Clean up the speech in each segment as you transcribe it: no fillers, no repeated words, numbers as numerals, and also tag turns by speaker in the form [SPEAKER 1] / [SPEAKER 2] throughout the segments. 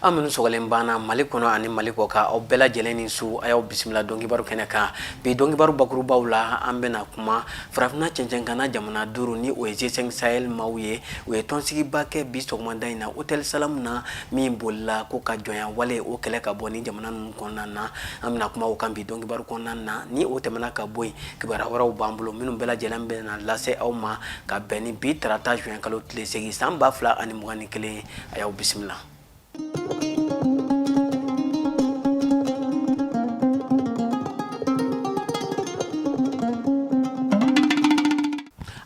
[SPEAKER 1] aminu sogalen bana mali kono ani mali ko ka o bela jeleni su ayo bismillah dongi baru kene ka bi dongi baru bakuru bawla ambena kuma frafna cencen kana jamana duru ni OG5 Sahel mawye we tonsigi bake bi sogmanda ina hotel salam na min bolla ko ka joya wale o kele ka boni jamana nun konna amina kuma o kan bi dongi baru konna na ni o temana ka boy kibara wara o bambulo minum bela jelambe na lase awma ka beni bi trata juin kalo tile segi samba fla ani mugani kele ayo bismillah.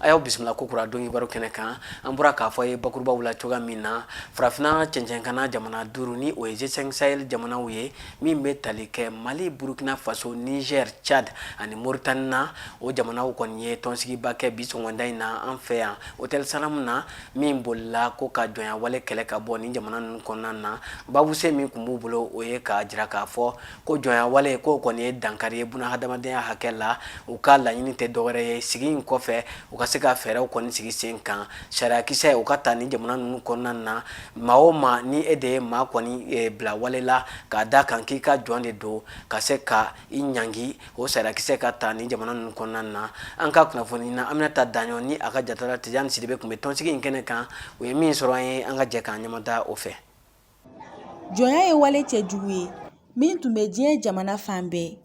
[SPEAKER 1] Ayo bismillah ko kura dongi baro kene kan ambura ka foye bakurba wula choga mina frafina cencen kana jamana duru ni OG5 Sahel jamana uye min be talike Mali, Burkina Faso, Niger, Chad ani Mauritania o jamana u konye tonsigi bake biso wanda ina anfea hotel salam na min bolla ko ka joya wale kele ka bo ni jamana nun konna babu se min kumbu bolo oye ka jira ka fo ko joya wale ko konye dankari buna hadamaden hakela u ka la nyini te dogere sigi kofe u ka ka fere o koni sigi sen kan sharia kise o ka ta ni jamana nun konna na maoma ni ede ma koni bla walela ka da kan ki ka jonde do ka se ka inyangi o sharia kise ka ta ni jamana nun konna na an ka kuna foni na Aminata Danyo ni aka jatara Tijani Sidibe kumbe ton sigi nkene kan o min soro an an ka je kan nyamata o fe
[SPEAKER 2] joya e wale cɛ jugu ye min tun bɛ diɲɛ jamana fan bɛɛ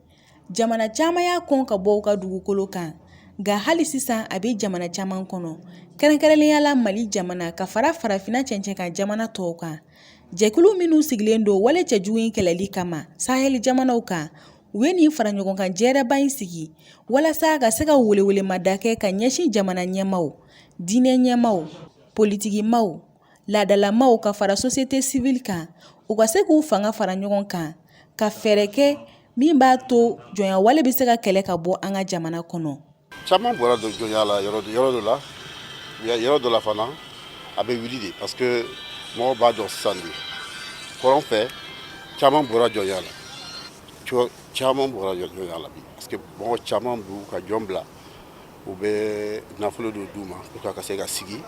[SPEAKER 2] jamana caman y'a kɔn ka bɔ u ka dugukolo kan nka hali sisan a bɛ jamana caman kɔnɔ kɛrɛnkɛrɛnnenya la Mali jamana ka fara farafina cɛncɛn kan jamana tɔw kan jɛkulu minnu sigilen don wale cɛjugu in kɛlɛli kama Sahel jamanaw kan u ye nin fara ɲɔgɔn kan jɛrɛba in sigi walasa ka se ka welewelemada kɛ ka ɲɛsin jamana ɲɛmaw diinɛ ɲɛmaw politikimaw laadalamaw ka fara société civile kan u ka se k'u fanga fara ɲɔgɔn kan ka fɛɛrɛ kɛ min b'a to jɔnya wale bɛ se ka kɛlɛ ka bɔ an ka jamana kɔnɔ.
[SPEAKER 3] Caman bɔra jɔnya la yɔrɔ dɔ la fana a bɛ wuli de parce que mɔgɔw b'a dɔn sisan de kɔrɔn fɛ caman bɔra jɔnya la caman bɔra jɔnya la bi parce que mɔgɔ caman b'u ka jɔn bila u bɛ nafolo dɔ d'u ma pour que ka se ka sigi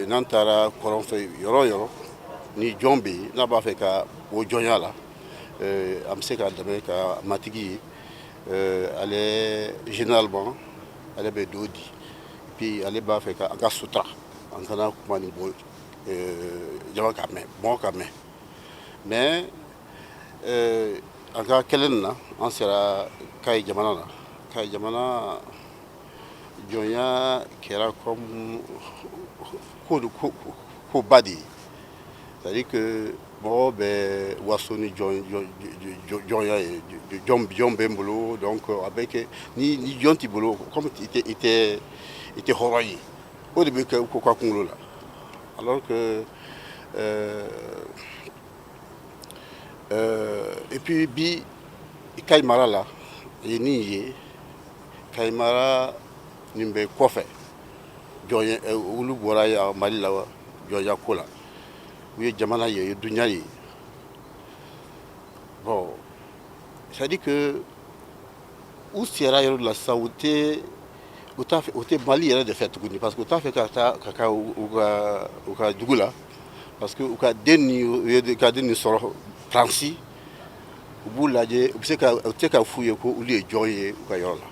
[SPEAKER 3] n'an taara kɔrɔn fɛ yɔrɔ o yɔrɔ ni jɔn bɛ yen n'a b'a fɛ ka o jɔnya la an bɛ se ka dɛmɛ ka matigi ye ale généralement ale bɛ dɔ di puis ale b'a fɛ ka an ka sutura an kana kuma ni bɔ jama ka mɛn mɔgɔ ka mɛn mais an ka kɛlɛ nin na an sera Kayi jamana na Kayi jamana jɔnya kɛra comme ko ba de ye c'est-à-dire que mɔgɔ bɛ waso ni jɔnya ye jɔn bɛ n bolo donc a bɛ kɛ ni jɔn t'i bolo comme i tɛ hɔrɔn ye o de bɛ kɛ ko ka kunkolo la alors que et puis bi Kayi mara la ye nin ye Kayi mara nin bɛ kɔfɛ jɔnya olu bɔra yan Mali la jɔnya ko la u ye jamana ye u ye dunya ye bon c'est à dire que u sera yɔrɔ la sisan u tɛ Mali yɛrɛ de fɛ tuguni parce que u t'a fɛ ka taa ka ka u ka dugu la parce que u ka den ni sɔrɔ Faransi u b'u lajɛ u tɛ ka f'u ye ko olu ye jɔn ye u ka yɔrɔ la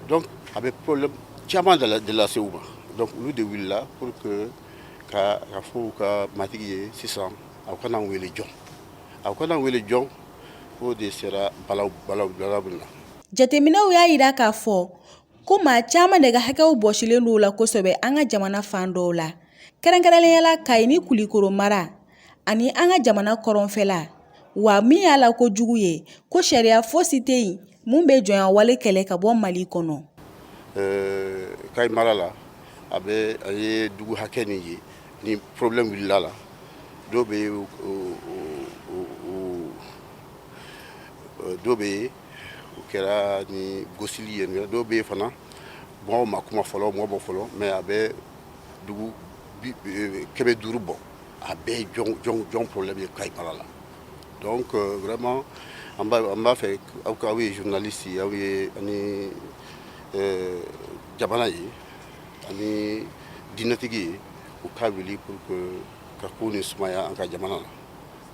[SPEAKER 3] donc a bɛ problème caman de lase u ma donc olu de wulila pour que ka fɔ u ka matigi ye sisan aw kana wele jɔn o de sera balaw na.
[SPEAKER 2] Jateminɛw y'a yira k'a fɔ ko maa caman de ka hakɛw bɔsilen don la kosɛbɛ an ka jamana fan dɔw la kɛrɛnkɛrɛnnenya la Kayi ni Kulikoro mara ani an ka jamana kɔrɔnfɛla wa min y'a la ko jugu ye ko sariya fosi tɛ yen mun bɛ jɔnya wale kɛlɛ ka bɔ Mali kɔnɔ.
[SPEAKER 3] Kayi mara la a ye dugu hakɛ nin ye ni problème wulila la dɔw bɛ yen o kɛra ni gosili ye dɔw bɛ yen fana mɔgɔw ma kuma fɔlɔ mɔgɔ bɔ fɔlɔ mais a bɛ dugu 500 bɔ a bɛɛ ye jɔn problème ye Kayi mara la donc vraiment an b'a fɛ aw ye journaliste ye aw ye ani jamana ye ani diinɛtigi ye u k'a wuli pour que ka ko ni sumaya an ka jamana la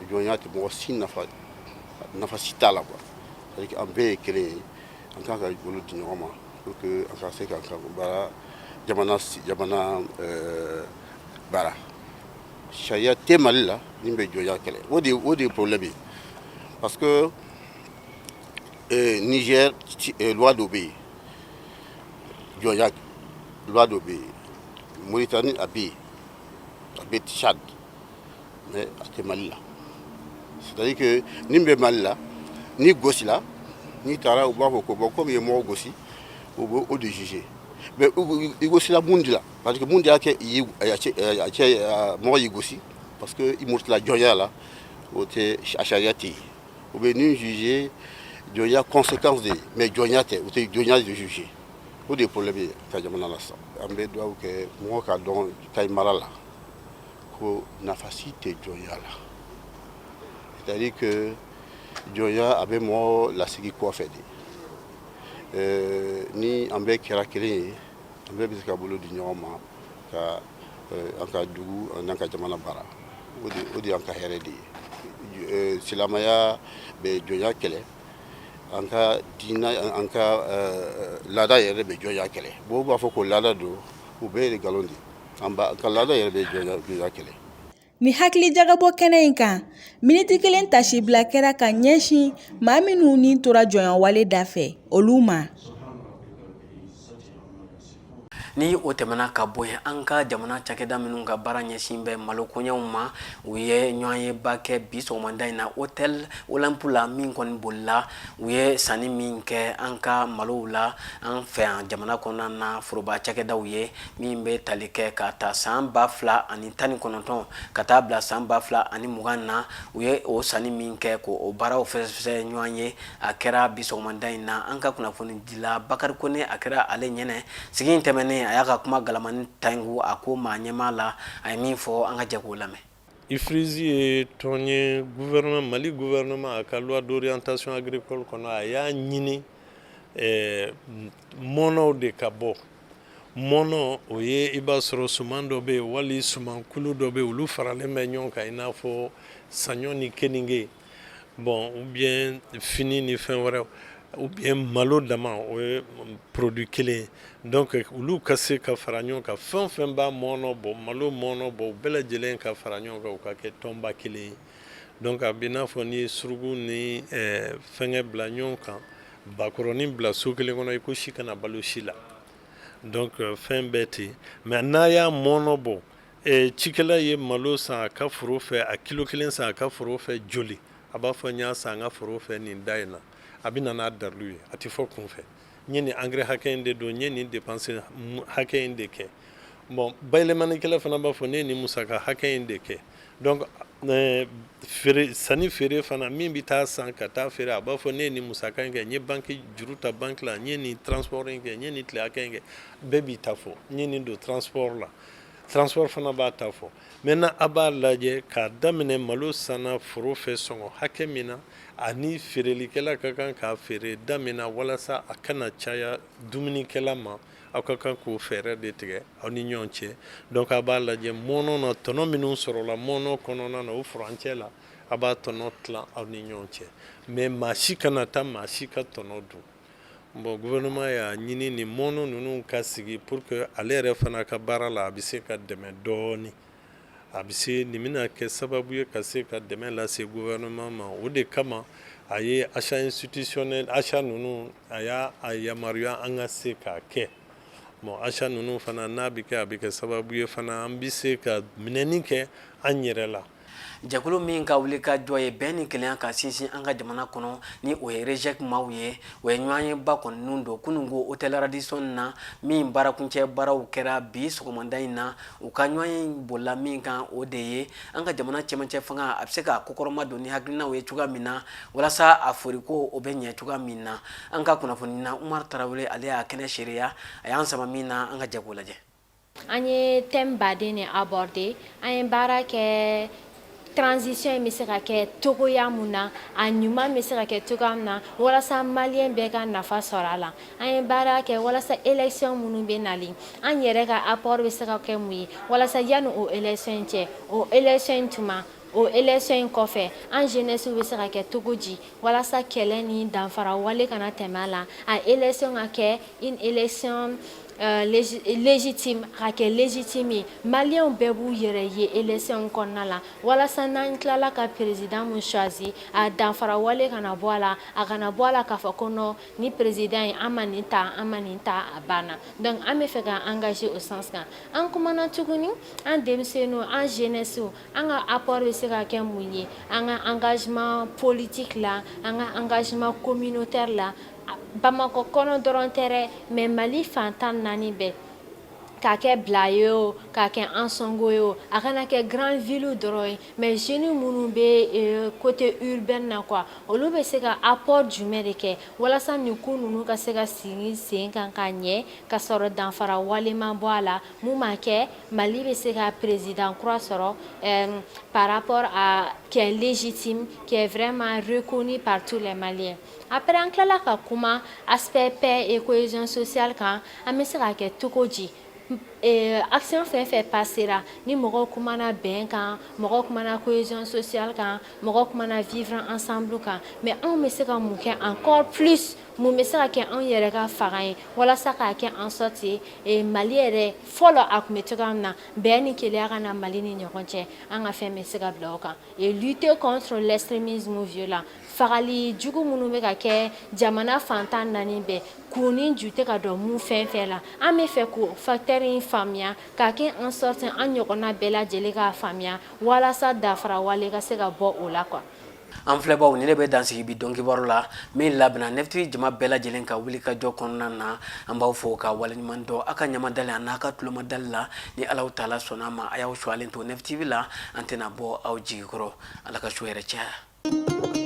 [SPEAKER 3] jɔnya tɛ mɔgɔ si nafa si t'a la quoi. C'est-à-dire qu'an bɛɛ ye kelen ye an kan ka bolo di ɲɔgɔn ma pour que an ka se k'an ka baara jamana baara sariya tɛ Mali la min bɛ jɔnya kɛlɛ o de ye problème ye parce que Niger loi dɔ bɛ yen jɔnya loi dɔ bɛ yen Mauritanie a bɛ yen a bɛ Tchad mais a tɛ Mali la c'est-à-dire que nin bɛ Mali la ni gosila ni taara u b'a fɔ ko bon comme i ye mɔgɔ gosi u bɛ o de juger mais i gosila mun de la parce que mun de y'a kɛ mɔgɔ y'i gosi parce que i murutila jɔnya la o tɛ a sariya tɛ yen u bɛ nin juger jɔnya conséquence de ye mais jɔnya tɛ o tɛ jɔnya de juger o de ye problème ye ka jamana la sisan an bɛ dugawu kɛ mɔgɔ ka dɔn Kayi mara la ko nafa si tɛ jɔnya la c'est-à-dire que jɔnya a bɛ mɔgɔ lasigi kɔfɛ de ni an bɛɛ kɛra kelen ye an bɛɛ bɛ se ka bolo di ɲɔgɔn ma ka an ka dugu n'an ka jamana baara o de y'an ka hɛrɛ de ye silamɛya bɛ jɔnya kɛlɛ an ka diinɛ an ka laada yɛrɛ bɛ jɔnya kɛlɛ bɔn b'a fɔ ko laada don u bɛɛ ye nkalon de an ka laada yɛrɛ bɛ jɔnya kɛlɛ.
[SPEAKER 2] Ni hakili jagabɔ kɛnɛ in kan miniti kelen tasibila kɛra ka ɲɛsin maa minnu ni tora jɔnyawale da fɛ olu ma.
[SPEAKER 1] Ni o tɛmɛna ka bɔ yen an ka jamana cakɛda minnu ka baara ɲɛsin bɛ malokoɲɛw ma u ye ɲɔgɔn ye ba kɛ bi sɔgɔmada in na hôtel Olympe la min kɔni bolila u ye sanni min kɛ an ka malow la an fɛ yan jamana kɔnɔna na foroba cakɛdaw ye min bɛ tali kɛ ka ta san 2019 ka taa bila san 2020 na u ye o sanni min kɛ ko o baaraw fɛsɛfɛsɛ ɲɔgɔn ye a kɛra bi sɔgɔmada in na an ka kunnafoni dila Bakari Kone a kɛra ale ɲɛnɛ sigi in tɛmɛnen a y'a ka kuma galamani tangu a ko maa ɲɛmaa la a ye min fɔ an ka jɛ k'o lamɛn.
[SPEAKER 4] Ifrizi ye tɔn ye gouvernement Mali gouvernement a ka loi d'orientation agricole kɔnɔ a y'a ɲini mɔnɔw de ka bɔ mɔnɔ o ye i b'a sɔrɔ suman dɔ bɛ yen wali sumankulu dɔ bɛ yen olu faralen bɛ ɲɔgɔn kan i n'a fɔ saɲɔ ni keninge bon ou bien fini ni fɛn wɛrɛw ou bien malo dama o ye produit kelen ye donc olu ka se ka fara ɲɔgɔn kan fɛn o fɛn b'a mɔnɔ bɔ malo mɔnɔ bɔ u bɛɛ lajɛlen ka fara ɲɔgɔn kan u ka kɛ tɔnba kelen ye donc a bɛ i n'a fɔ ni ye surugu ni fɛngɛ bila ɲɔgɔn kan bakɔrɔnin bila so kelen kɔnɔ i ko si kana balo si la donc fɛn bɛɛ ten mais n'a y'a mɔnɔ bɔ cikɛla ye malo san a ka foro fɛ a kilo kelen san a ka foro fɛ joli a b'a fɔ n y'a san an ka foro fɛ nin da in na a bɛ na n'a dalilu ye a tɛ fɔ kun fɛ n ye nin engrais hakɛ in de don n ye nin dépense hakɛ in de kɛ bon bayɛlɛmanikɛla fana b'a fɔ ne ye nin musaka hakɛ in de kɛ donc sanni feere fana min bɛ taa san ka taa feere a b'a fɔ ne ye nin musaka in kɛ n ye banque juru ta banque la n ye nin transport in kɛ n ye nin tile hakɛ in kɛ bɛɛ b'i ta fɔ n ye nin don transport la transport fana b'a ta fɔ maintenant a b'a lajɛ k'a daminɛ malo sanna foro fɛ sɔngɔ hakɛ min na ani feerelikɛla ka kan k'a feere da min na walasa a kana caya dumunikɛla ma aw ka kan k'o fɛɛrɛ de tigɛ aw ni ɲɔgɔn cɛ donc a b'a lajɛ mɔnɔ na tɔnɔ minnu sɔrɔla mɔnɔ kɔnɔna na o furancɛ la a b'a tɔnɔ tilan aw ni ɲɔgɔn cɛ mais maa si kana taa maa si ka tɔnɔ dun bon gouvernement y'a ɲini nin mɔnɔ ninnu ka sigi pour que ale yɛrɛ fana ka baara la a bɛ se ka dɛmɛ dɔɔni a bɛ se nin bɛna kɛ sababu ye ka se ka dɛmɛ lase gouvernement ma o de kama a ye achat institutionnel achat ninnu a y'a yamaruya an ka se k'a kɛ bon achat ninnu fana n'a bɛ kɛ a bɛ kɛ sababu ye fana an bɛ se ka minɛni kɛ an yɛrɛ la.
[SPEAKER 1] Jɛkulu min ka wuli ka jɔ ye bɛn ni kelenya ka sinsin an ka jamana kɔnɔ ni o ye reject maaw ye o ye ɲɔgɔn ye ba kɔni don kunungo hôtel Radisson na min baarakuncɛ baaraw kɛra bi sɔgɔmada in na u ka ɲɔgɔn ye bolila min kan o de ye an ka jamana cɛmancɛ fanga a bɛ se ka kokɔrɔma don ni hakilinaw ye cogoya min na walasa a foriko o bɛ ɲɛ cogoya min na an ka kunnafoni na Umar Tarawele ale y'a kɛnɛ seereya a y'an sama min na an ka jɛ k'o lajɛ.
[SPEAKER 5] An ye thème baden de aborder an ye baara kɛ transition bɛ se ka kɛ togoya mun na a ɲuman bɛ se ka kɛ togoya mun na walasa maliyɛn bɛɛ ka nafa sɔrɔ a la an ye baara kɛ walasa élection minnu bɛ nali an yɛrɛ ka apport bɛ se ka kɛ mun ye walasa yanni o élection cɛ o élection tuma o élection in kɔfɛ an jeunesse bɛ se ka kɛ cogo di walasa kɛlɛ ni danfara wale kana tɛmɛ a la a élection ka kɛ une élection légitime ka kɛ légitime malien bɛɛ b'u yɛrɛ ye élection kɔnɔna la walasa n'an tilala ka président mun choisi a danfara wale kana bɔ a la a kana bɔ a la k'a fɔ ko non ni président ye an ma nin ta a banna donc an bɛ fɛ ka engager au sens kan an kumana tuguni an denmisɛnninw an jeunesse an ka apport bɛ se ka kɛ mun ye an ka engagement politique la an ka engagement communautaire la Bamako kɔnɔ dɔrɔn tɛ dɛ mais Mali fan 14 bɛɛ k'a kɛ Bila ye o k'a kɛ Ansongo ye o a kana kɛ grande ville dɔrɔn ye mais jeunes minnu bɛ côté urbain na quoi olu bɛ se ka apport jumɛn de kɛ walasa nin ko ninnu ka se ka sigi sen kan ka ɲɛ ka sɔrɔ danfara waleman bɔ a la mun b'a kɛ Mali bɛ se ka président kura sɔrɔ par rapport à qui est légitime qui est vraiment reconnu par tous les Maliens. Après an tilala ka kuma aspect paix et cohésion sociale kan an bɛ se ka kɛ cogo di action fɛn fɛn passera ni mɔgɔw kumana bɛn kan mɔgɔw kumana cohésion sociale kan mɔgɔw kumana vivre ensemble kan mais anw bɛ se ka mun kɛ encore plus mun bɛ se ka kɛ anw yɛrɛ ka fanga ye walasa k'a kɛ en sorte Mali yɛrɛ fɔlɔ a tun bɛ cogoya min na bɛn ni kelenya ka na Mali ni ɲɔgɔn cɛ an ka fɛn bɛ se ka bila o kan et lutter contre l'extrémisme violent fagali jugu minnu bɛ ka kɛ jamana fan 14 bɛɛ k'u ni ju tɛ ka dɔn mun fɛn fɛn la an bɛ fɛ k'o facteur in faamuya k'a kɛ en sorte an ɲɔgɔnna bɛɛ lajɛlen k'a faamuya walasa dafara wale ka se ka bɔ o la quoi.
[SPEAKER 1] An filɛbaw ni ne bɛ dansigi bi dɔnkibaro la min labɛnna Nefti jama bɛɛ lajɛlen ka wuli ka jɔ kɔnɔna na an b'aw fo ka waleɲuman dɔn a ka ɲamadali a n'a ka tulomadali la ni Alahu Taala sɔnna a ma a y'aw suwalen to Nef TV la an tɛna bɔ aw jigi kɔrɔ Ala ka su hɛrɛ caya.